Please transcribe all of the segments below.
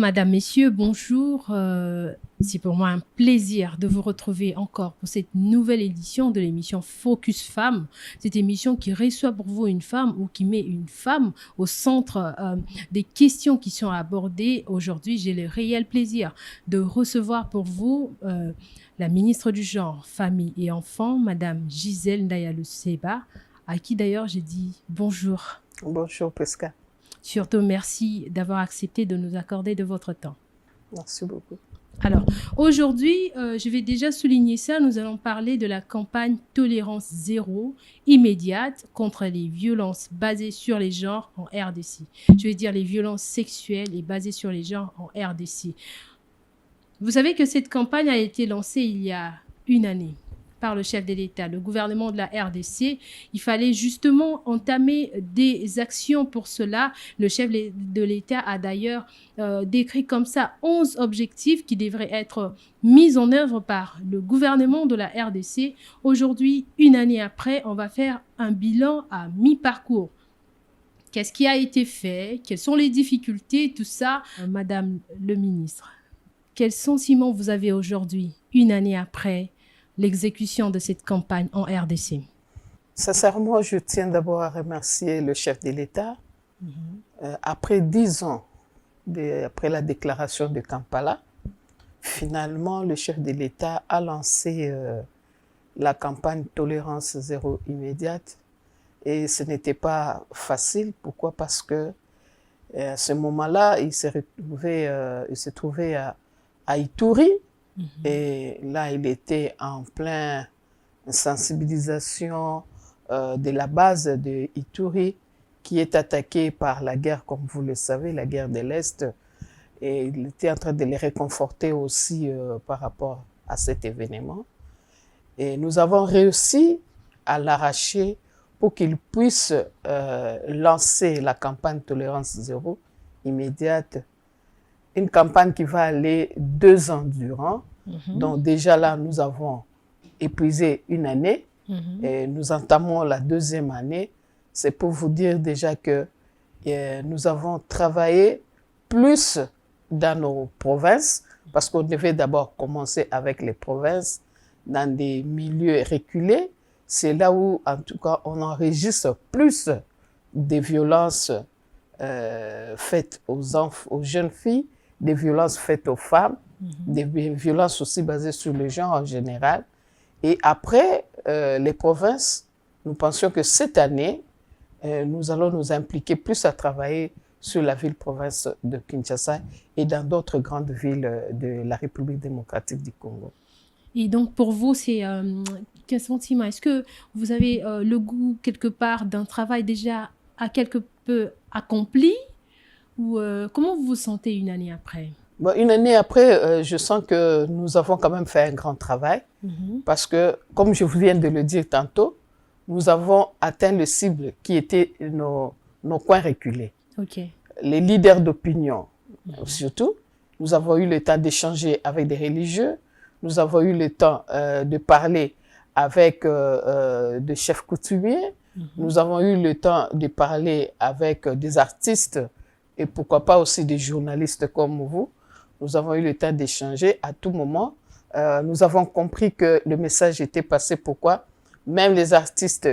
Madame, Messieurs, bonjour. C'est pour moi un plaisir de vous retrouver encore pour cette nouvelle édition de l'émission Focus Femmes. Cette émission qui reçoit pour vous une femme ou qui met une femme au centre des questions qui sont abordées. Aujourd'hui, j'ai le réel plaisir de recevoir pour vous la ministre du Genre, Famille et Enfants, Madame Gisèle Ndayalo-Seba, à qui d'ailleurs j'ai dit bonjour. Bonjour Pesca. Surtout, merci d'avoir accepté de nous accorder de votre temps. Merci beaucoup. Alors, aujourd'hui, je vais déjà souligner ça. Nous allons parler de la campagne Tolérance Zéro immédiate contre les violences basées sur les genres en RDC. Je vais dire les violences sexuelles et basées sur les genres en RDC. Vous savez que cette campagne a été lancée il y a une année par le chef de l'État, le gouvernement de la RDC. Il fallait justement entamer des actions pour cela. Le chef de l'État a d'ailleurs décrit comme ça 11 objectifs qui devraient être mis en œuvre par le gouvernement de la RDC. Aujourd'hui, une année après, on va faire un bilan à mi-parcours. Qu'est-ce qui a été fait? Quelles sont les difficultés? Tout ça, Madame le ministre, quel sentiment vous avez aujourd'hui, une année après l'exécution de cette campagne en RDC? Sincèrement, je tiens d'abord à remercier le chef de l'État. Après 10 ans, après la déclaration de Kampala, finalement, le chef de l'État a lancé la campagne Tolérance Zéro immédiate. Et ce n'était pas facile. Pourquoi? Parce que à ce moment-là, il se trouvait à Ituri. Et là, il était en pleine sensibilisation de la base de Ituri, qui est attaquée par la guerre, comme vous le savez, la guerre de l'Est. Et il était en train de les réconforter aussi par rapport à cet événement. Et nous avons réussi à l'arracher pour qu'il puisse lancer la campagne Tolérance Zéro immédiate. Une campagne qui va aller 2 ans durant. Donc déjà là, nous avons épuisé une année et nous entamons la 2e année. C'est pour vous dire déjà que nous avons travaillé plus dans nos provinces parce qu'on devait d'abord commencer avec les provinces dans des milieux reculés. C'est là où, en tout cas, on enregistre plus des violences faites aux jeunes filles, des violences faites aux femmes, des violences aussi basées sur le genre en général. Et après les provinces, nous pensions que cette année, nous allons nous impliquer plus à travailler sur la ville-province de Kinshasa et dans d'autres grandes villes de la République démocratique du Congo. Et donc, pour vous, c'est quel sentiment? Est-ce que vous avez le goût, quelque part, d'un travail déjà quelque peu accompli? Ou comment vous vous sentez une année après? Bon, une année après, je sens que nous avons quand même fait un grand travail parce que, comme je viens de le dire tantôt, nous avons atteint le cible qui était nos coins reculés. Les leaders d'opinion, surtout. Nous avons eu le temps d'échanger avec des religieux. Nous avons eu le temps de parler avec des chefs coutumiers. Nous avons eu le temps de parler avec des artistes et pourquoi pas aussi des journalistes comme vous. Nous avons eu le temps d'échanger à tout moment. Nous avons compris que le message était passé. Pourquoi? Même les artistes,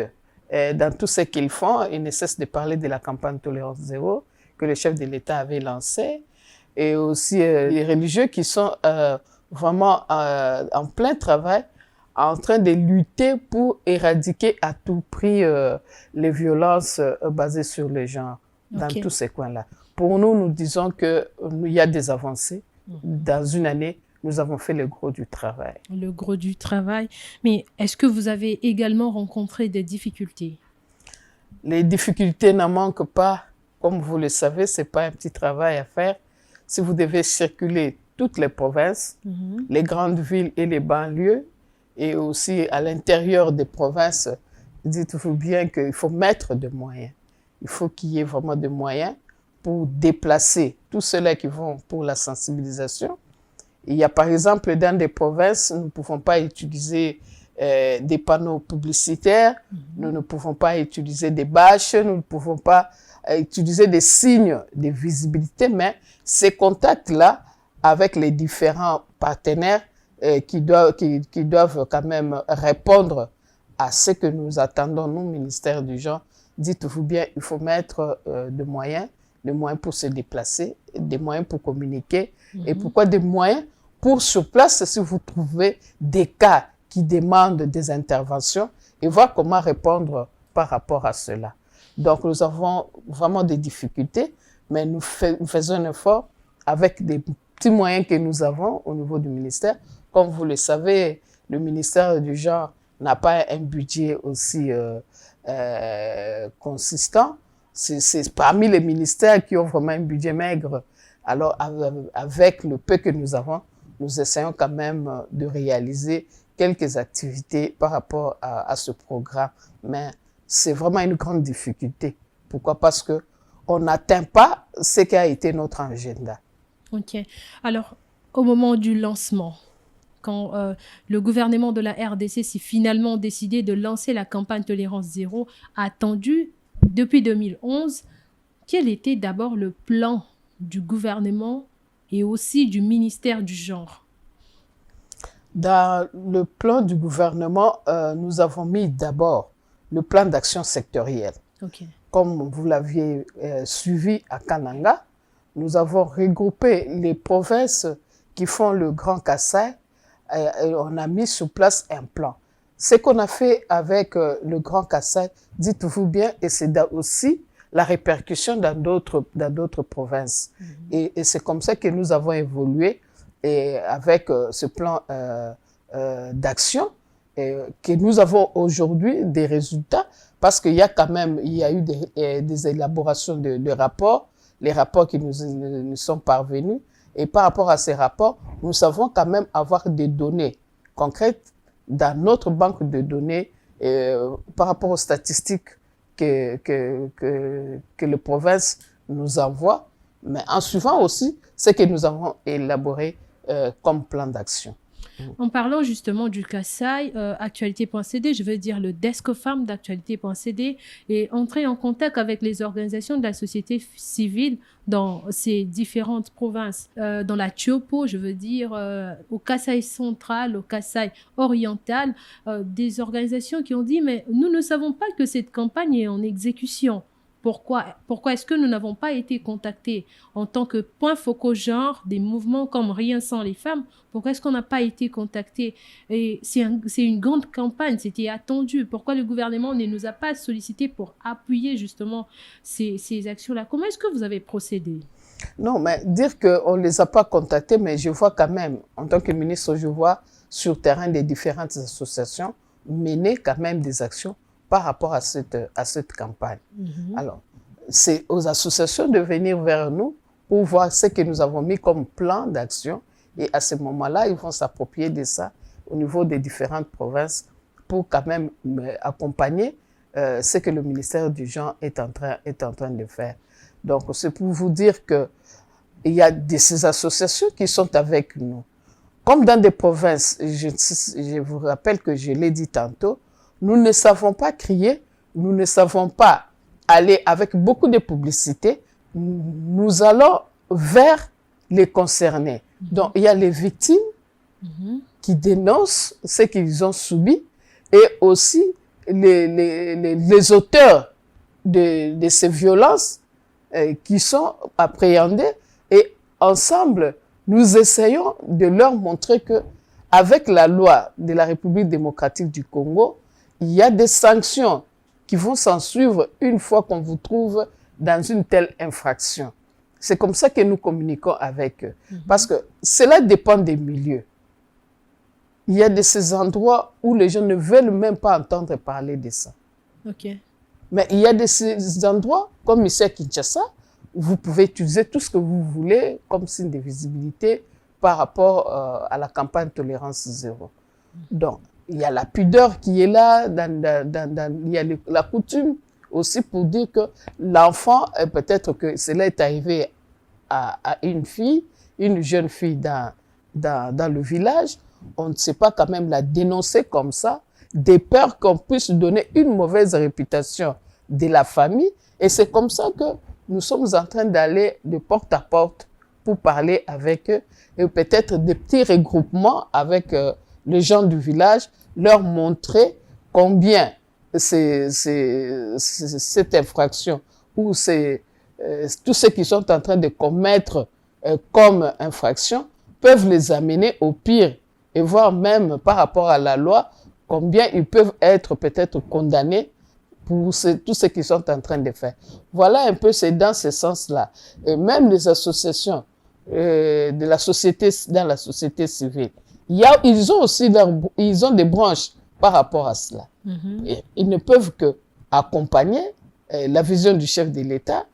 dans tout ce qu'ils font, ils ne cessent de parler de la campagne Tolérance Zéro que le chef de l'État avait lancée. Et aussi les religieux qui sont vraiment en plein travail, en train de lutter pour éradiquer à tout prix les violences basées sur le genre dans tous ces coins-là. Pour nous, nous disons qu'il y a des avancées. Dans une année, nous avons fait le gros du travail. Le gros du travail. Mais est-ce que vous avez également rencontré des difficultés? Les difficultés n'en manquent pas. Comme vous le savez, ce n'est pas un petit travail à faire. Si vous devez circuler toutes les provinces, les grandes villes et les banlieues, et aussi à l'intérieur des provinces, dites-vous bien qu'il faut mettre des moyens. Il faut qu'il y ait vraiment des moyens pour déplacer tous ceux-là qui vont pour la sensibilisation. Il y a par exemple dans des provinces, nous ne pouvons pas utiliser des panneaux publicitaires, nous ne pouvons pas utiliser des bâches, nous ne pouvons pas utiliser des signes de visibilité, mais ces contacts-là avec les différents partenaires qui doivent quand même répondre à ce que nous attendons, nous, ministère du genre. Dites-vous bien, il faut mettre des moyens pour se déplacer, des moyens pour communiquer. Et pourquoi des moyens? Pour sur place, si vous trouvez des cas qui demandent des interventions, et voir comment répondre par rapport à cela. Donc, nous avons vraiment des difficultés, mais nous faisons un effort avec des petits moyens que nous avons au niveau du ministère. Comme vous le savez, le ministère du genre n'a pas un budget aussi consistant. C'est parmi les ministères qui ont vraiment un budget maigre. Alors, avec le peu que nous avons, nous essayons quand même de réaliser quelques activités par rapport à ce programme. Mais c'est vraiment une grande difficulté. Pourquoi? Parce qu'on n'atteint pas ce qui a été notre agenda. Ok. Alors, au moment du lancement, quand le gouvernement de la RDC s'est finalement décidé de lancer la campagne Tolérance Zéro, attendue depuis 2011, quel était d'abord le plan du gouvernement et aussi du ministère du genre? Dans le plan du gouvernement, nous avons mis d'abord le plan d'action sectoriel. Okay. Comme vous l'aviez suivi à Kananga, nous avons regroupé les provinces qui font le Grand Kassai et on a mis sur place un plan. Ce qu'on a fait avec le Grand Kassai, dites-vous bien, et c'est aussi la répercussion dans d'autres provinces. Et c'est comme ça que nous avons évolué et avec ce plan d'action, que nous avons aujourd'hui des résultats, parce qu'il y a quand même, il y a eu des élaborations de rapports, les rapports qui nous sont parvenus, et par rapport à ces rapports, nous savons quand même avoir des données concrètes dans notre banque de données par rapport aux statistiques que les provinces nous envoient, mais en suivant aussi ce que nous avons élaboré comme plan d'action. En parlant justement du Kassai, Actualité.cd, je veux dire le desk femme d'Actualité.cd, est entré en contact avec les organisations de la société civile dans ces différentes provinces. Dans la Tiopo, je veux dire, au Kassai central, au Kassai oriental, des organisations qui ont dit « mais nous ne savons pas que cette campagne est en exécution ». Pourquoi est-ce que nous n'avons pas été contactés en tant que point focaux genre des mouvements comme Rien sans les femmes? Pourquoi est-ce qu'on n'a pas été contactés? Et c'est une grande campagne, c'était attendu. Pourquoi le gouvernement ne nous a pas sollicités pour appuyer justement ces actions-là? Comment est-ce que vous avez procédé? Non, mais dire qu'on ne les a pas contactés, mais je vois quand même, en tant que ministre, je vois sur le terrain des différentes associations mener quand même des actions par rapport à cette campagne. Alors, c'est aux associations de venir vers nous pour voir ce que nous avons mis comme plan d'action. Et à ce moment-là, ils vont s'approprier de ça au niveau des différentes provinces pour quand même accompagner ce que le ministère du genre est en train de faire. Donc, c'est pour vous dire qu'il y a ces associations qui sont avec nous. Comme dans des provinces, je vous rappelle que je l'ai dit tantôt, nous ne savons pas crier, nous ne savons pas aller avec beaucoup de publicité, nous allons vers les concernés. Donc, il y a les victimes qui dénoncent ce qu'ils ont subi et aussi les auteurs de ces violences qui sont appréhendés. Et ensemble, nous essayons de leur montrer que avec la loi de la République démocratique du Congo, il y a des sanctions qui vont s'en suivre une fois qu'on vous trouve dans une telle infraction. C'est comme ça que nous communiquons avec eux. Parce que cela dépend des milieux. Il y a de ces endroits où les gens ne veulent même pas entendre parler de ça. Okay. Mais il y a de ces endroits, comme ici à Kinshasa, où vous pouvez utiliser tout ce que vous voulez comme signe de visibilité par rapport à la campagne Tolérance Zéro. Donc, il y a la pudeur qui est là, il y a la coutume aussi pour dire que l'enfant, peut-être que cela est arrivé à une fille, une jeune fille dans le village, on ne sait pas quand même la dénoncer comme ça, de peur qu'on puisse donner une mauvaise réputation de la famille. Et c'est comme ça que nous sommes en train d'aller de porte à porte pour parler avec eux et peut-être des petits regroupements avec les gens du village, leur montrer combien cette infraction ou tous ceux qui sont en train de commettre comme infraction peuvent les amener au pire et voir même par rapport à la loi combien ils peuvent être peut-être condamnés pour tout ce qu'ils sont en train de faire. Voilà un peu, c'est dans ce sens-là. Et même les associations de la société, dans la société civile, ils ont aussi ils ont des branches par rapport à cela. Et ils ne peuvent que accompagner la vision du chef de l'État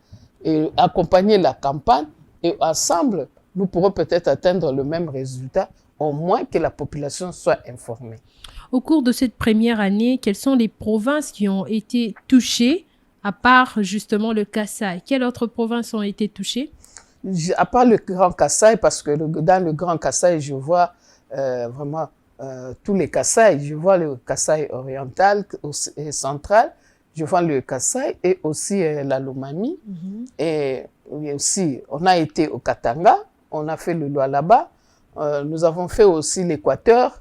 et accompagner la campagne et ensemble, nous pourrons peut-être atteindre le même résultat, au moins que la population soit informée. Au cours de cette première année, quelles sont les provinces qui ont été touchées, à part justement le Kasaï? Quelles autres provinces ont été touchées? À part le Grand Kasaï, parce que dans le Grand Kasaï, je vois vraiment tous les Kasaï. Je vois le Kasaï oriental et central, je vois le Kasaï et aussi la Lomami. Et aussi, on a été au Katanga, on a fait le Lualaba, nous avons fait aussi l'Équateur,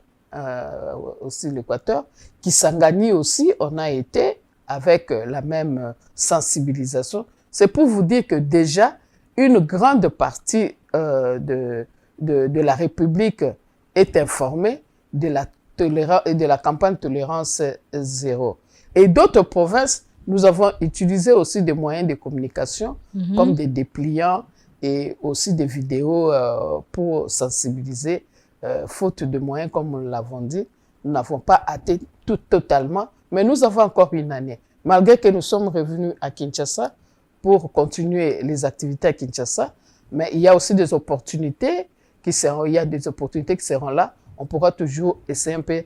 Kisangani aussi, on a été avec la même sensibilisation. C'est pour vous dire que déjà, une grande partie de la République est informée de la campagne Tolérance Zéro. Et d'autres provinces, nous avons utilisé aussi des moyens de communication, comme des dépliants et aussi des vidéos pour sensibiliser. Faute de moyens, comme nous l'avons dit, nous n'avons pas atteint tout totalement, mais nous avons encore une année. Malgré que nous sommes revenus à Kinshasa pour continuer les activités à Kinshasa, mais il y a aussi des opportunités qui seront là. On pourra toujours essayer un peu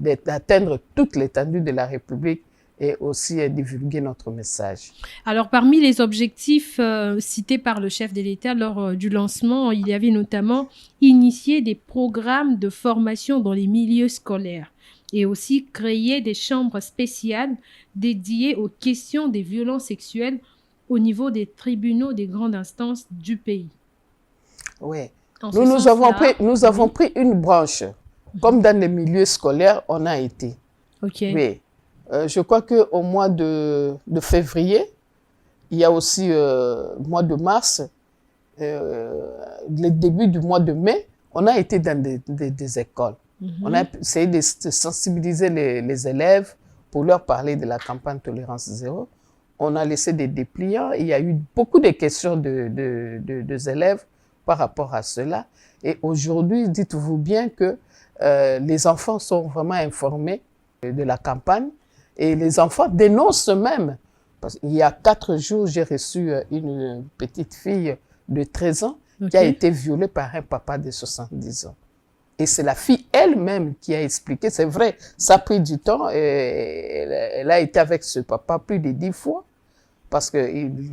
d'atteindre toute l'étendue de la République et aussi divulguer notre message. Alors, parmi les objectifs cités par le chef de l'État lors du lancement, il y avait notamment initier des programmes de formation dans les milieux scolaires et aussi créer des chambres spéciales dédiées aux questions des violences sexuelles au niveau des tribunaux des grandes instances du pays. Oui. Nous avons pris une branche. Comme dans les milieux scolaires, on a été. OK. Oui. Je crois qu'au mois de février, il y a aussi le mois de mars, le début du mois de mai, on a été dans des écoles. On a essayé de sensibiliser les élèves pour leur parler de la campagne Tolérance Zéro. On a laissé des dépliants. Il y a eu beaucoup de questions des élèves par rapport à cela. Et aujourd'hui, dites-vous bien que les enfants sont vraiment informés de la campagne et les enfants dénoncent même. Parce qu'il y a 4 jours, j'ai reçu une petite fille de 13 ans qui a été violée par un papa de 70 ans. Et c'est la fille elle-même qui a expliqué. C'est vrai, ça a pris du temps. Elle a été avec ce papa plus de 10 fois parce que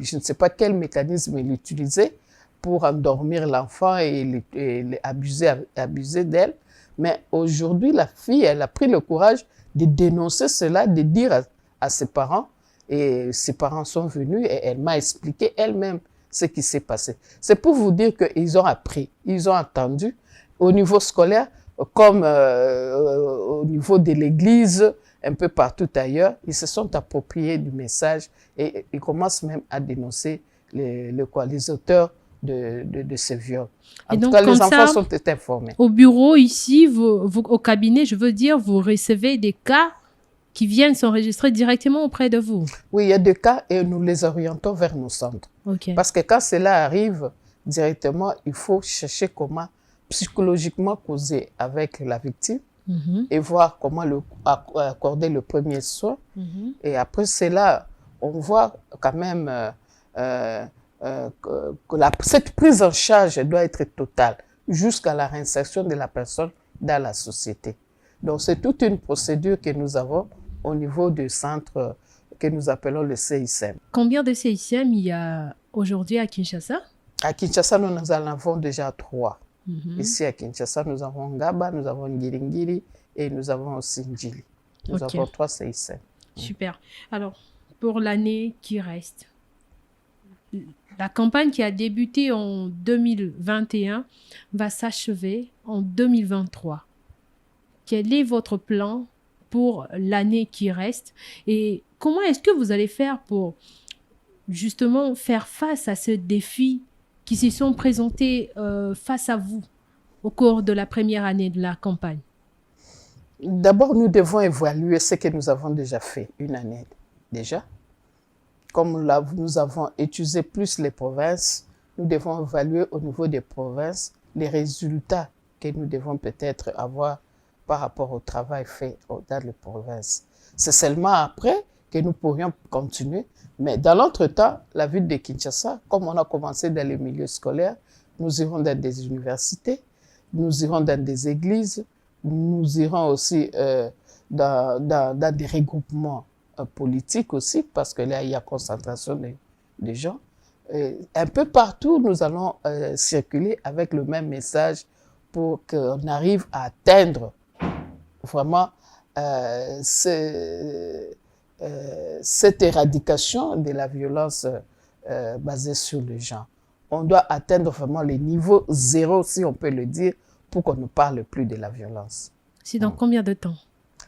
je ne sais pas quel mécanisme il utilisait pour endormir l'enfant et abuser d'elle. Mais aujourd'hui, la fille, elle a pris le courage de dénoncer cela, de dire à ses parents. Et ses parents sont venus et elle m'a expliqué elle-même ce qui s'est passé. C'est pour vous dire qu'ils ont appris, ils ont entendu au niveau scolaire comme au niveau de l'église, un peu partout ailleurs. Ils se sont appropriés du message et ils commencent même à dénoncer les auteurs de ces viols. En tout cas, les enfants sont informés. Au bureau ici, au cabinet, je veux dire, vous recevez des cas qui viennent s'enregistrer directement auprès de vous. Oui, il y a des cas et nous les orientons vers nos centres. Parce que quand cela arrive directement, il faut chercher comment psychologiquement causer avec la victime et voir comment accorder le premier soin. Et après cela, on voit quand même que cette prise en charge doit être totale jusqu'à la réinsertion de la personne dans la société. Donc, c'est toute une procédure que nous avons au niveau du centre que nous appelons le CICM. Combien de CICM il y a aujourd'hui à Kinshasa? À Kinshasa, nous en avons déjà 3. Ici à Kinshasa, nous avons Ngaba, nous avons Ngiringiri et nous avons aussi Njili. Nous avons 3 CICM. Super. Alors, pour l'année qui reste, la campagne qui a débuté en 2021 va s'achever en 2023. Quel est votre plan pour l'année qui reste et comment est-ce que vous allez faire pour justement faire face à ces défis qui se sont présentés face à vous au cours de la première année de la campagne? D'abord, nous devons évaluer ce que nous avons déjà fait une année déjà. Comme nous avons étudié plus les provinces, nous devons évaluer au niveau des provinces les résultats que nous devons peut-être avoir par rapport au travail fait dans les provinces. C'est seulement après que nous pourrions continuer. Mais dans l'entretemps, la ville de Kinshasa, comme on a commencé dans les milieux scolaires, nous irons dans des universités, nous irons dans des églises, nous irons aussi dans des regroupements politiques aussi, parce que là, il y a concentration des gens. Un peu partout, nous allons circuler avec le même message pour qu'on arrive à atteindre vraiment cette éradication de la violence basée sur le genre. On doit atteindre vraiment le niveau zéro, si on peut le dire, pour qu'on ne parle plus de la violence. C'est dans combien de temps?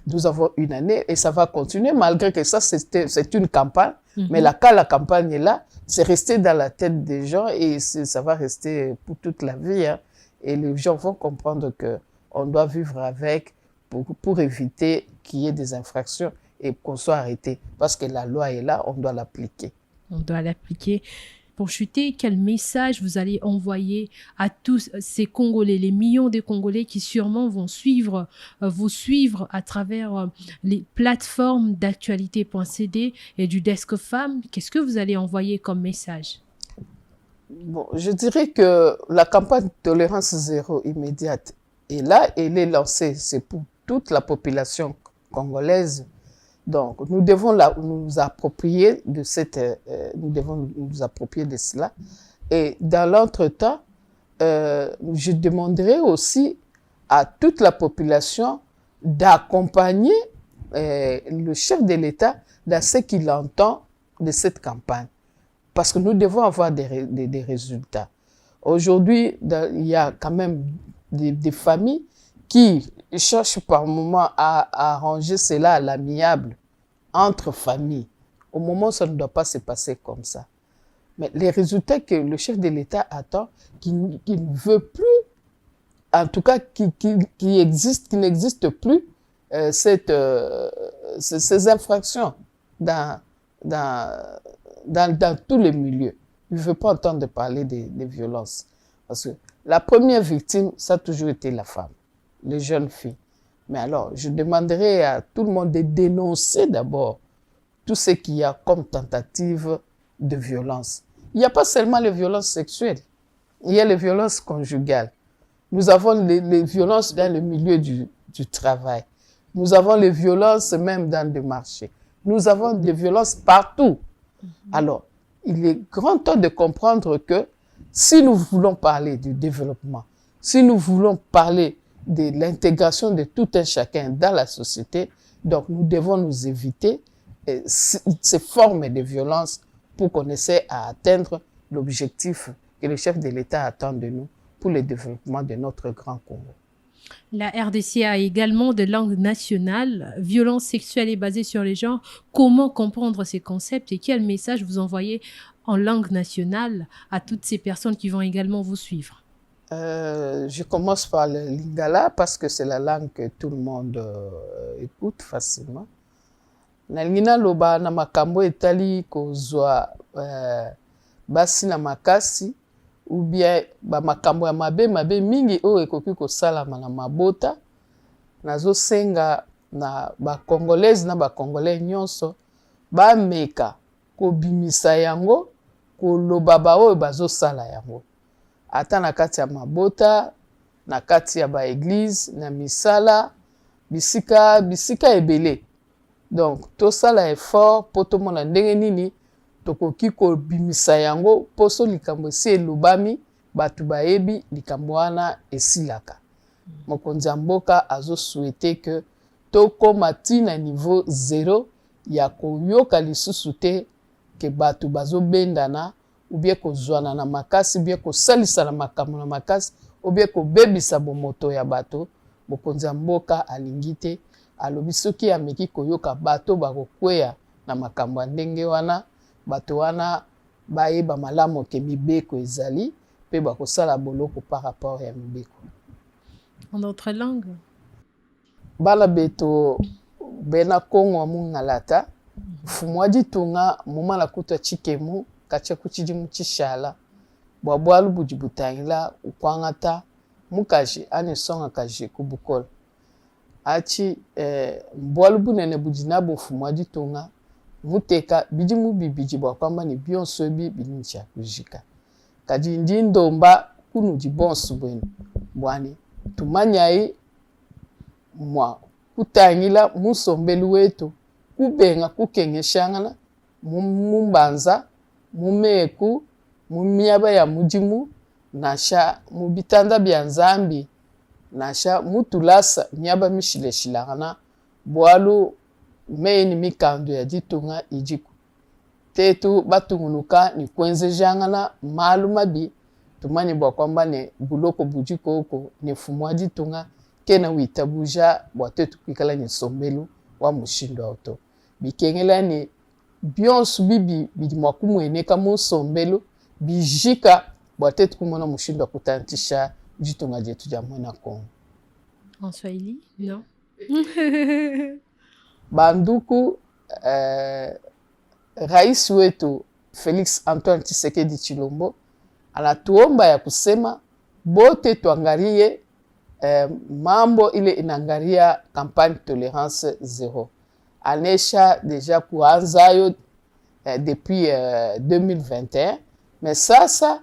Nous avons une année et ça va continuer, malgré que ça, c'est une campagne. Mais la campagne est là, c'est resté dans la tête des gens et ça va rester pour toute la vie. Hein. Et les gens vont comprendre qu'on doit vivre avec pour éviter qu'il y ait des infractions et qu'on soit arrêté. Parce que la loi est là, on doit l'appliquer. On doit l'appliquer. Pour chuter, quel message vous allez envoyer à tous ces Congolais, les millions de Congolais qui sûrement vont vous suivre à travers les plateformes d'actualité.cd et du Desk Femmes? Qu'est-ce que vous allez envoyer comme message? Bon, je dirais que la campagne Tolérance Zéro immédiate est là, elle est lancée, c'est pour toute la population congolaise. Donc, nous devons nous approprier de cela. Et dans l'entretemps, je demanderai aussi à toute la population d'accompagner le chef de l'État dans ce qu'il entend de cette campagne. Parce que nous devons avoir des résultats. Aujourd'hui, il y a quand même des familles qui cherchent par moment à arranger cela à l'amiable entre familles. Au moment où ça ne doit pas se passer comme ça. Mais les résultats que le chef de l'État attend, qui ne veut plus, en tout cas qui n'existe plus ces infractions dans tous les milieux. Il ne veut pas entendre parler des violences. Parce que la première victime, ça a toujours été la femme, les jeunes filles. Mais alors, je demanderai à tout le monde de dénoncer d'abord tout ce qu'il y a comme tentative de violence. Il n'y a pas seulement les violences sexuelles, il y a les violences conjugales. Nous avons les violences dans le milieu du travail. Nous avons les violences même dans les marchés. Nous avons des violences partout. Alors, il est grand temps de comprendre que si nous voulons parler du développement, si nous voulons parler de l'intégration de tout un chacun dans la société, donc nous devons nous éviter ces formes de violence pour qu'on essaie à atteindre l'objectif que le chef de l'État attend de nous pour le développement de notre grand Congo. La RDC a également des langues nationales, violence sexuelle et basée sur les genres. Comment comprendre ces concepts et quel message vous envoyez en langue nationale à toutes ces personnes qui vont également vous suivre? Je commence par le lingala parce que c'est la langue que tout le monde écoute facilement. Nalingina loba na makambo etali kozwa basi na makasi ou bien ba makambo ya mabe mingi oyo ekoki kosalama na mabota. Nazosenga na ba congolaise na ba congolais nyonso bameka kobimisa yango koloba ba oyo bazosala yango. Ata na kati ya mabota, na kati ya ba église, na misala, bisika ebele. Donc, tout ça là est fort pour tout le monde. Ndenge nini tokoki kobimisa yango poso likambo si elubami batu bayebi likambo wana esilaka. Mokonzi ya mboka azo souhaiter que tokoma tina niveau 0 ya koyoka lisusu te ke bato bazobendana ou bien kozwana na makasi, ou bien kosalisa na makambo na makasi, ou bien kobebisa bomoto ya bato. Mokonzi ya mboka alingi te, alobi soki ameki koyoka bato bakokweya na makambo ya ndenge wana, bato wana bayeba malamu ke mibeko ezali pe bakosala boloko par rapport ya mibeko. En d'autres langues? Bala beto bena Kongo amungalata fumwaji tunga mumala kuta chikemu kacha kuchiji muchishala bwabwalu bujibutangila ukwangata mukaji ane songa kaji kubukola achi mbwalu bunene bujinabo fumwaji tunga muteka biji mubibiji bwakwamba ni byonso ebi binincha kujika kaji ndomba kunu jibonsu bwenu bwani tumanyai mwa kutangila musombelu wetu kubenga kukengeshangana mumbanza mumeku mumiaba ya mujimu nasha mubitanda bya nzambi nasha mutulasa miaba mishileshilangana bwalu meeni mikando ya ditunga ijiku tetu batunguluka ni kwenze jangana malu mabi tumani bwa kwamba ne buloko bujiko oko ne fumwa ditunga kena witabuja bwatetu kwikala ni sombelu wa mushindo auto bikengela ni byonsu bibi bidimwakumweneka mu sombelu bijika bwatetu kumona mushindo akutantisha ditunga jetu ja mwana Kongo. En Swahili? Non. Banduku rais wetu Felix Antoine Tshisekedi Tshilombo anatuomba ya kusema bote tuangalie mambo ile inangaria kampani Tolerance Zero. Anesha deja kuanza yo depuis 2021 mais sasa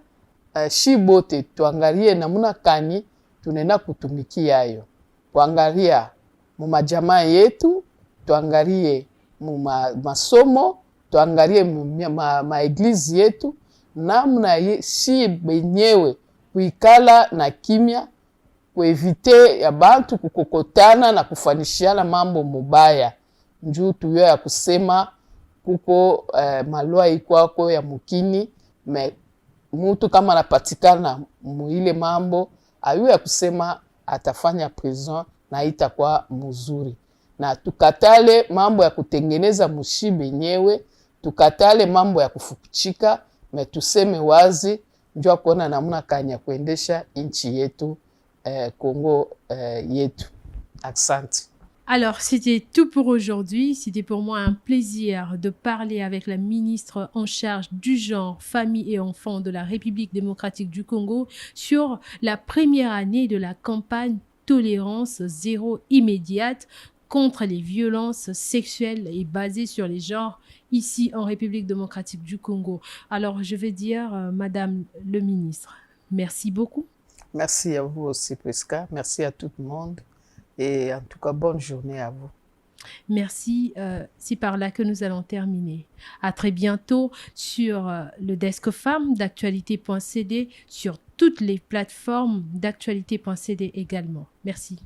shi bote tuangalie namuna kani tunenda kutumikia yayo, kuangalia mu majamaa yetu, tuangalie mu masomo, tuangalie mu maeglizi yetu, namna si benyewe kuikala na kimya, kuevite ya bantu kukokotana na kufanishiana mambo mubaya. Njuu tuyo ya kusema kuko malua ikwako ya mukini, mutu kama anapatikana muile mambo, ayu ya kusema atafanya prison na itakuwa mzuri. Na tukatale mambo ya kutengeneza mushibe nyewe, tukatale mambo ya kufukuchika, tuseme wazi njua kuona namuna kanya kuendesha inchi yetu, Congo yetu. Asante. Alors, c'était tout pour aujourd'hui. C'était pour moi un plaisir de parler avec la ministre en charge du genre, famille et enfants de la République démocratique du Congo sur la première année de la campagne Tolérance Zéro immédiate contre les violences sexuelles et basées sur les genres ici en République démocratique du Congo. Alors, je vais dire, Madame le ministre, merci beaucoup. Merci à vous aussi, Prisca. Merci à tout le monde. Et en tout cas, bonne journée à vous. Merci, c'est par là que nous allons terminer. À très bientôt sur le Desk Femmes d'actualité.cd, sur toutes les plateformes d'actualité.cd également. Merci.